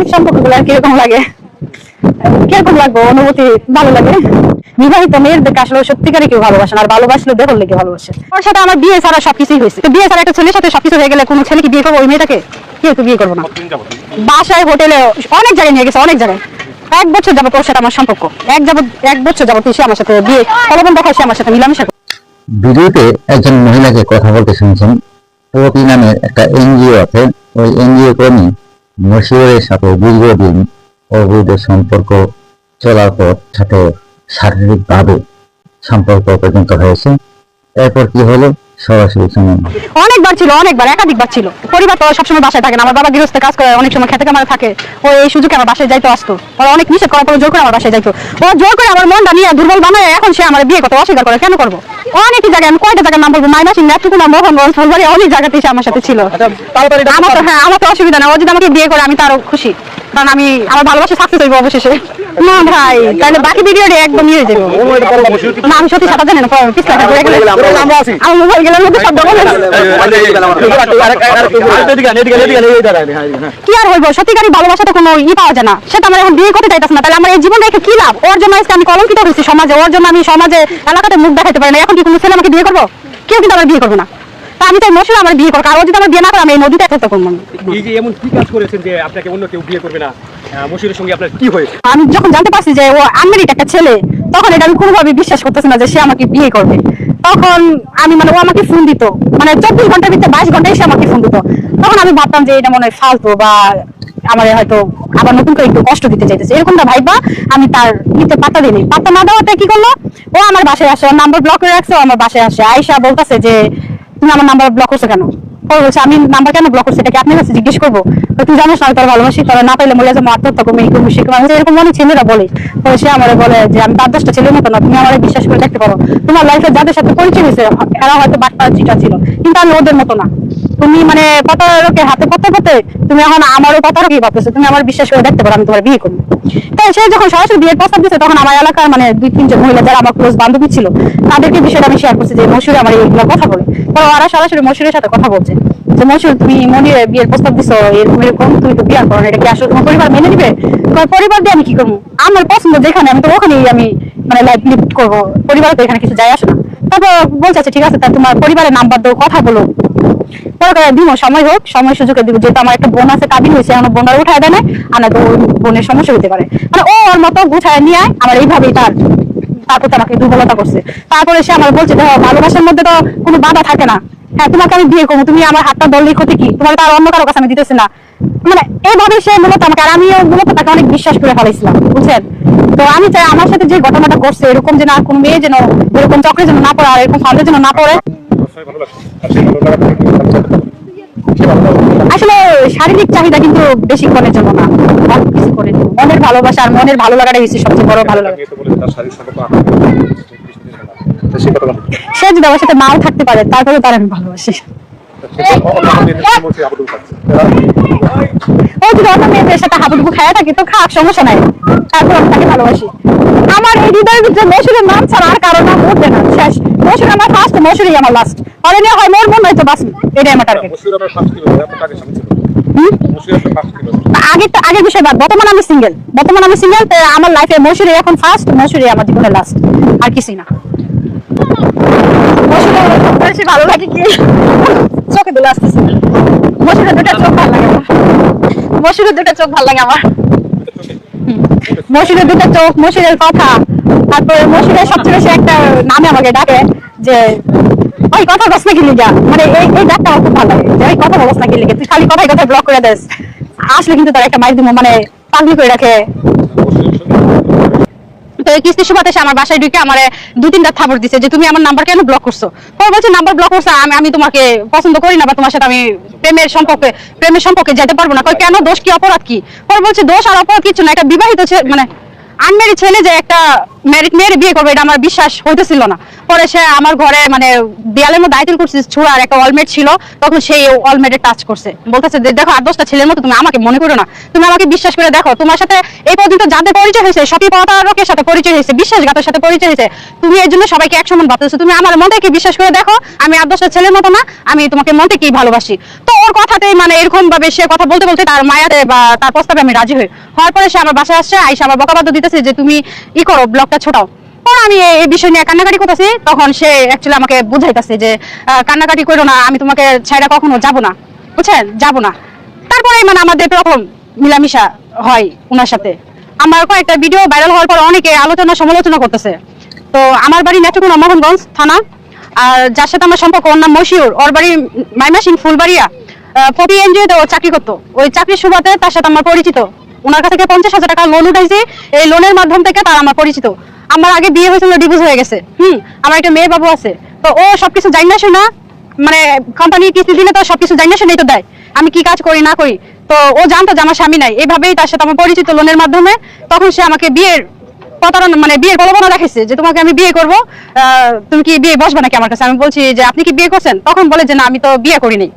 প্রেমিক সম্পর্কগুলো আর কিরকম লাগে, কিরকম লাগবে অনুভূতি, ভালো লাগে। বিবাহিত মেয়েদেরকে আসলে সত্যিকারে কেউ ভালোবাসে না, আর ভালোবাসলে দেখল লেগে ভালোবাসে। ওর সাথে আমার বিয়ে ছাড়া সবকিছুই হয়েছে। তো বিয়ে ছাড়া একটা ছেলের সাথে সবকিছু হয়ে গেলে কোনো ছেলে কি বিয়ে করবো ওই মেয়েটাকে? কেউ তো বিয়ে করবো না। বাসায়, হোটেলে, অনেক জায়গায় নিয়ে গেছে, অনেক জায়গায়। 1 বছর যাবত ওর সাথে আমার সম্পর্ক, 1 বছর যাবত সে আমার সাথে বিয়ে প্রলোভন দেখায়, সে আমার সাথে মিলামেশা। ভিডিওতে একজন মহিলাকে কথা বলতে শুনছেন। প্রগতি নামের একটা এনজিও আছে, ওই এনজিও কর্মী মশিউরের সাথে দীর্ঘদিন অবৈধ সম্পর্ক চলার পর সাথে শারীরিকভাবে সম্পর্ক পর্যন্ত হয়েছে। এরপর কি হলো সরাসরি শুনুন। অনেকবার ছিল, অনেকবার, একাধিকবার ছিল। পরিবার তো সবসময় বাসায় থাকে না, আমার বাবা গৃহস্থ কাজ করে, অনেক সময় খেতে কামারে থাকে। ও এই সুযোগে আমার বাসায় যাইতো, আসতো। ওরা অনেক নিষেধ করার পর জোর করে আমার বাসায় যাইতো। ও জোর করে আমার মনটা নিয়ে দুর্বল বানায়, এখন সে আমার বিয়ে করতে অস্বীকার করে। কেন করবো? অনেক জায়গায়, আমি কয়টা জায়গার নাম বলবো, মাইনাসিং, নেত্রকোনা, মোহনগঞ্জ, ফুলবাড়ি, অনেক জায়গাতে সে আমার সাথে ছিল। আমার তো, হ্যাঁ, আমার তো অসুবিধা না। ও যদি আমাকে বিয়ে করে আমি তো আরো খুশি, কারণ আমি আমার ভালোবাসা সাকসেস হইব অবশেষে। না ভাই, তাহলে বাকি ভিডিওটি একদম নিয়ে যাবো। না, আমি সত্যি সাথা জানি না, পিছলা আমার মোবাইল গেলার মধ্যে শব্দ বলে কি আর হইব? সত্যিকারই ভালোবাসাতে কোনো পাওয়া যায় না। সেটা আমার এখন বিয়ে করতে চাইতেছে না, তাহলে আমার এই জীবন রেখে কি লাভ? ওর জন্য আজকে আমি কলঙ্কিত হয়েছি সমাজে, ওর জন্য আমি সমাজে এলাকাতে মুখ দেখাতে পারি না। এখন কি কোনো ছেলে আমাকে বিয়ে করবো? কেউ কিন্তু আমার বিয়ে করবো না। তা আমি চাই মশুর আমার বিয়ে করবো, আর ও যদি আমার বিয়ে না করে আমি এই নদীতে একটা করবো। এই যে এমন কি কাজ করেছেন যে আপনাকে অন্য কেউ বিয়ে করবে না? মশুরের সঙ্গে আপনার কি হয়েছে? আমি যখন জানতে পারছি যে ও আনমেরিড একটা ছেলে, তখন এটা আমি কোনোভাবে বিশ্বাস করতেছি না যে সে আমাকে বিয়ে করবে। তখন আমি ও আমাকে ফোন দিত, 24 ঘন্টার ভিতরে 22 ঘন্টায় সে আমাকে ফোন দিত। তখন আমি ভাবতাম যে এটা মনে হয় ফালতু, বা আমার হয়তো আবার নতুন করে একটু কষ্ট দিতে চাইতেছে, এরকমটা ভাইবা আমি তার নিতে পাত্তা দিইনি। পাত্তা না দেওয়াতে কি করলো, ও আমার বাসায় আসে, নাম্বার ব্লক করে রাখছে, ও আমার বাসায় আসে, আয়সা বলতেছে যে তুমি আমার নাম্বার ব্লক করছো কেন? বলছে আমি নাম্বার কেন ব্লক করছি, এটা কি আপনার কাছে জিজ্ঞেস করবো? তুই জানিস না তোর ভালোবাসি, তোরা না পাইলে মরে যাবো, আত্মহত্যা করবো, এই করবো, সে করবো। এরকম অনেক ছেলেরা বলে। সে আমার বলে যে আমি 5-10টা ছেলের মতো না, তুমি আমার বিশ্বাস করে দেখতে পারো। তোমার লাইফে যাদের সাথে পরিচয় হয়েছে এরা হয়তো বাটপাচিটা ছিল, কিন্তু আমি ওদের মতো না। তুমি প্রতারকের হাতে পড়তে পড়তে তুমি এখন আমারও প্রতারকই ভাবতেছো, তুমি আমার বিশ্বাস করে দেখতে পারো আমি তোমার বিয়ে করবো। তাই সে যখন সরাসরি বিয়ের প্রস্তাব দিচ্ছে, তখন আমার এলাকার 2-3 জন মহিলা যারা আমার ক্লোজ বান্ধবী ছিল, তাদেরকে বিষয়টা আমি শেয়ার করছি যে মশুরে আমার এইগুলো কথা বলে। তো ওরা সরাসরি মশুরের সাথে কথা বলছে যে মশুর তুমি মনিরের বিয়ের প্রস্তাব দিছো, এরকম তুমি তো বিয়ে করো না, এটা কি আসলে তোমার পরিবার মেনে নিবে? তোমার পরিবার দিয়ে আমি কি করবো? আমার পছন্দ যেখানে, আমি তো ওখানেই আমি লাইফ লিড করবো, পরিবার তো এখানে কিছু যায় আসে না। তারপর বলছে আচ্ছা ঠিক আছে, তা তোমার পরিবারের নাম্বার দাও, কথা বলো। দিব, সময় হোক, সময় সুযোগে দিব। যেহেতু আমার একটা বোন আছে, কাবিন হয়েছে, এখন বোনার উঠায় দেয় না, আর না তো ওই বোনের সমস্যা হতে পারে। ও ওর মতো গুছায় নিয়ে আমার এইভাবেই তারপর আমাকে দুর্বলতা করছে। তারপরে সে আমার বলছে দেখো, ভালোবাসার মধ্যে তো কোনো বাধা থাকে না। হ্যাঁ, তোমাকে আমি বিয়ে করবো, তুমি আমার হাতটা ধরলেই ক্ষতি কি? তোমার তো আর অন্য কারো কাছে আমি দিতেছি না। এইভাবে সে মূলত আমাকে, আর আমিও মূলত তাকে অনেক বিশ্বাস করে ফেলাইছিলাম, বুঝছেন? তো আমি চাই আমার সাথে যে ঘটনাটা করছে, এরকম যেন আর কোনো মেয়ে যেন এরকম চক্রে যেন না পড়ে, আর এরকম ফাঁদে যেন না পড়ে। আসলে শারীরিক চাহিদা কিন্তু বেশিক্ষণের জন্য না, অল্প কিছু করে মনের ভালোবাসা আর মনের ভালো লাগাটাই হচ্ছে সবচেয়ে বড় ভালো লাগা। সে যদি আমার সাথে নাও থাকতে পারে, তারপরে তার আমি ভালোবাসি। ও যদি অন্য মেয়েদের সাথে হাবুডুবু খায়া থাকে তো খাক, সমস্যা নাই, তারপর আমি তাকে ভালোবাসি। আমার এই হৃদয়ের ভিতরে মশুরের নাম ছাড়া আর কারো নাম উঠবে না, শেষ। মশুর আমার ফার্স্ট, মশুরই আমার লাস্ট। আর এনে হয় মোর মন নয়তো বাঁচি, এটাই আমার টার্গেট। আগের বিষয় বাদ, বর্তমানে আমি সিঙ্গেল। আমার লাইফে মশুরি এখন ফার্স্ট, মশুরি আমার জীবনের লাস্ট, আর কিছুই না। বেশি ভালো লাগে কি চোখে দুলে আসতেছে, মশুরের 2টা চোখ ভালো লাগে আমার, মশুরের 2টা চোখ ভালো লাগে আমার, মশুরের 2টা চোখ, মশুরের কথা। তারপরে মশুরের সবচেয়ে বেশি একটা নামে আমাকে ডাকে যে ওই কথা বস না কি লিগা, এই ডাকটা আমার খুব ভালো লাগে, যে ওই কথা বস না কি লিগা, তুই খালি কথায় কথায় ব্লক করে দেস, আসলে কিন্তু তার একটা মাইক দিব, পাগলি করে রাখে। তো কিস্তি সুবাদে আমার বাসায় ঢুকে আমার 2-3টা থাপড় দিছে যে তুমি আমার নাম্বার কেন ব্লক করছো। পরে বলছে নাম্বার ব্লক করছো, আমি তোমাকে পছন্দ করি না, বা তোমার সাথে আমি প্রেমের সম্পর্কে যেতে পারবো না। কেন, দোষ কি, অপরাধ কি? পরে বলছে দোষ আর অপরাধ কিছু না, একটা বিবাহিত আনমেরিড ছেলে যে একটা ম্যারিড মেয়ের বিয়ে করবে এটা আমার বিশ্বাস হইতেছিল না। পরে সে আমার ঘরে মানে দেয়ালের মধ্যে আইতেল করছে ছুড়ার একটা অলমেট ছিল, তখন সেই অলমেটে টাচ করছে, বলতেছে যে দেখো 8-10টা ছেলের মতো তুমি আমাকে মনে করো না, তুমি আমাকে বিশ্বাস করে দেখো, তোমার সাথে এই পর্যন্ত যাদের পরিচয় হয়েছে সবই প্রতারকের সাথে পরিচয় হয়েছে, বিশ্বাসঘাতের সাথে পরিচয় হয়েছে, তুমি এর জন্য সবাইকে এক সমান ভাবতেছো, তুমি আমার মন থেকে বিশ্বাস করে দেখো আমি 8-10টা ছেলের মতো না, আমি তোমাকে মন থেকেই ভালোবাসি। তো ওর কথাতেই মানে এরকম ভাবে সে কথা বলতে বলতে তার মায়াতে বা তার প্রস্তাবে আমি রাজি হই। হওয়ার পরে সে আমার বাসায় আসছে, আইসা আমার বকাবাদ্য দিতেছে যে তুমি ই করো, ব্লগটা ছোটাও। পরে আমি এই বিষয় নিয়ে কান্নাকাটি করতেছি, তখন সে অ্যাকচুয়ালি আমাকে বুঝাইতেছে যে কান্নাকাটি করো না, আমি তোমাকে ছাইড়া কখনো যাব না, বুঝছেন, যাব না। তারপরে মানে আমাদের প্রথম মিলামিশা হয় ওনার সাথে। আমার কয়েকটা ভিডিও ভাইরাল হওয়ার পর অনেকে আলোচনা সমালোচনা করতেছে। তো আমার বাড়ি নেত্রকোনা মোহনগঞ্জ থানা, আর যার সাথে আমার সম্পর্ক ওর নাম মশিউর, ওর বাড়ি মাইমাসিং ফুলবাড়িয়া, পপি এনজিওতে ও চাকরি করতো। ওই চাকরির সুবাদে তার সাথে আমার পরিচিত, ওনার কাছ থেকে 50,000 টাকা লোন উঠাইছি, এই লোনের মাধ্যম থেকে তার আমার পরিচিত। আমার আগে বিয়ে হয়েছিল, ডিভোর্স হয়ে গেছে, আমার একটা মেয়ে বাবু আছে। তো ও সবকিছু জানি না শোনা, মানে কোম্পানি কিস্তি দিলে তো সবকিছু জানি না শুনেই তো দেয়, আমি কি কাজ করি না করি। তো ও জানতো যে আমার স্বামী নাই, এইভাবেই তার সাথে আমার পরিচিত লোনের মাধ্যমে। তখন সে আমাকে বিয়ের প্রতারণা মানে বিয়ের প্রলোভনা দেখাইছে যে তোমাকে আমি বিয়ে করবো, তুমি কি বিয়ে বসবে নাকি আমার কাছে। আমি বলছি যে আপনি কি বিয়ে করছেন, তখন বলে যে না আমি তো বিয়ে করি নাই,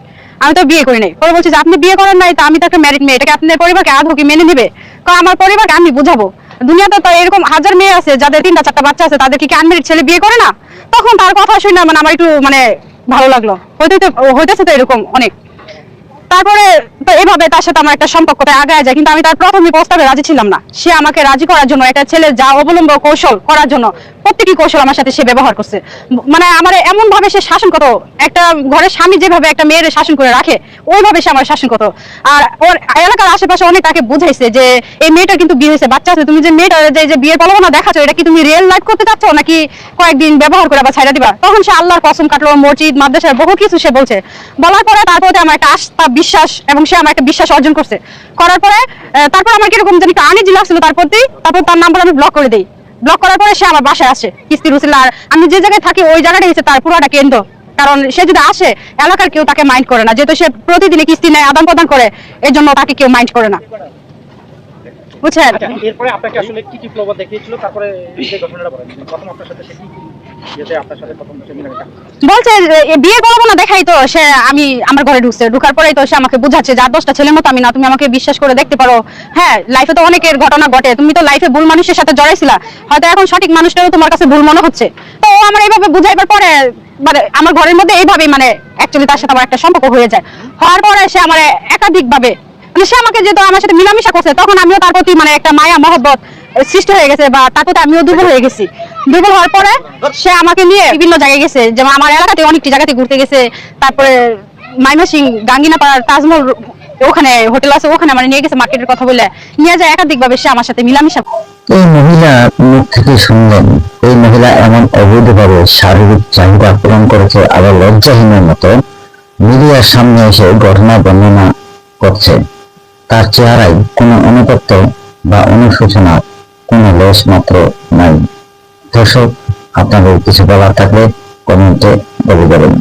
আমি তো বিয়ে করি নাই। পরে বলছি যে আপনি বিয়ে করেন নাই, তো আমি তো একটা ম্যারিড মেয়ে, এটাকে আপনার পরিবারকে আদৌ কি মেনে নিবে। কারণ আমার পরিবারকে আমি বুঝাবো, দুনিয়াতে তো এরকম হাজার মেয়ে আছে যাদের 3টা-4টা বাচ্চা আছে, তাদের কি আনমেরিড ছেলে বিয়ে করে না। তখন তার কথা শুনে মানে আমার একটু মানে ভালো লাগলো, হইতেছে তো এরকম অনেক। তারপরে তো এভাবে তার সাথে আমার একটা সম্পর্কটা আগায় যায়, কিন্তু আমি তার প্রথমে প্রস্তাবে রাজি ছিলাম না। সে আমাকে রাজি করার জন্য, একটা ছেলে যা অবলম্ব কৌশল করার জন্য প্রত্যেকটি কৌশল আমার সাথে সে ব্যবহার করছে। মানে আমার এমন ভাবে সে শাসন করতো, একটা ঘরের স্বামী যেভাবে একটা মেয়ের শাসন করে রাখে ওইভাবে সে আমার শাসন করতো। আর ওর এলাকার আশেপাশে অনেক তাকে বুঝাইছে যে এই মেয়েটার কিন্তু বিয়ে হয়েছে, বাচ্চা আছে, তুমি যে মেয়েটা যে বিয়ের প্রলোভনা দেখাচ্ছ, এটা কি তুমি রিয়েল লাইফ করতে চাচ্ছ নাকি কয়েকদিন ব্যবহার করে আবার ছাইড়া দিবা। তখন সে আল্লাহর কসম কাটলো, মসজিদ মাদ্রাসার বহু কিছু সে বলছে। বলার পরে তারপরে আমার একটা আস্থা বিশ্বাস, এবং সে আমার একটা বিশ্বাস অর্জন করছে। করার পরে তারপর আমার কিরকম জানি একটা আনইজি লাগছিল তার প্রতি, তারপর তার নাম্বার আমি ব্লক করে দিই। ব্লক করার পরে সে আমার বাসায় আসে কিস্তির উসিলা, আর আমি যে জায়গায় থাকি ওই জায়গাটা হচ্ছে তার পুরোটা কেন্দ্র। কারণ সে যদি আসে এলাকার কেউ তাকে মাইন্ড করে না, যেহেতু সে প্রতিদিনে কিস্তি নেয়, আদান প্রদান করে, এর জন্য তাকে কেউ মাইন্ড করে না, বুঝছেন। আচ্ছা, এরপরে আপনাকে আসলে কি কি প্রভাব দেখিয়েছিল, তারপরে এই যে ঘটনাটা বলেন প্রথম আপনার সাথে সে কি যেতে আপনার সাথে প্রথম সে মিলামেশা বলছে যে বিয়ে করবো না দেখাই তো সে আমি আমার ঘরে ঢুকছে, ঢুকার পরেই তো সে আমাকে বুঝাচ্ছে যে 8-10টা ছেলের মতো আমি না, তুমি আমাকে বিশ্বাস করে দেখতে পারো। হ্যাঁ, লাইফে তো অনেকের ঘটনা ঘটে, তুমি তো লাইফে ভুল মানুষের সাথে জড়াইছিলা, হয়তো এখন সঠিক মানুষটাও তোমার কাছে ভুল মনে হচ্ছে। তো ও আমার এইভাবে বুঝাইবার পরে মানে আমার ঘরের মধ্যে এইভাবেই মানে অ্যাকচুয়ালি তার সাথে আমার একটা সম্পর্ক হয়ে যায়। হওয়ার পরে সে আমার একাধিক ভাবে মানে সে আমাকে যেহেতু আমার সাথে মিলামিশা করছে, তখন আমিও তার প্রতি মানে একটা মায়া মহব্বত সৃষ্টি হয়ে গেছে, বা তার প্রতি আমিও দুর্বল হয়ে গেছি। দুর্বল হওয়ার পরে সে আমাকে নিয়ে বিভিন্ন জায়গায় গেছে, যেমন আমার এলাকাতে অনেকটি জায়গাতে ঘুরতে গেছে। তারপরে মাইমাসিং গাঙ্গিনাপাড়ার তাজমহল ওখানে হোটেল আছে, ওখানে আমার নিয়ে গেছে, মার্কেটের কথা বলে নিয়ে যায়। একাধিক ভাবে সে আমার সাথে মিলামিশা। এই মহিলা মুখ থেকে শুনলেন এই মহিলা এমন অবৈধভাবে শারীরিক চাহিদা পূরণ করেছে, আবার লজ্জাহীনের মতো মিডিয়ার সামনে এসে ঘটনা বর্ণনা করছে। তার চেহারায় কোনো অনুতপ্ত বা অনুশোচনা কোনো লেশ মাত্র নাই। দর্শক, আপনাদের কিছু বলার থাকলে কমেন্টে বলে দেবেন।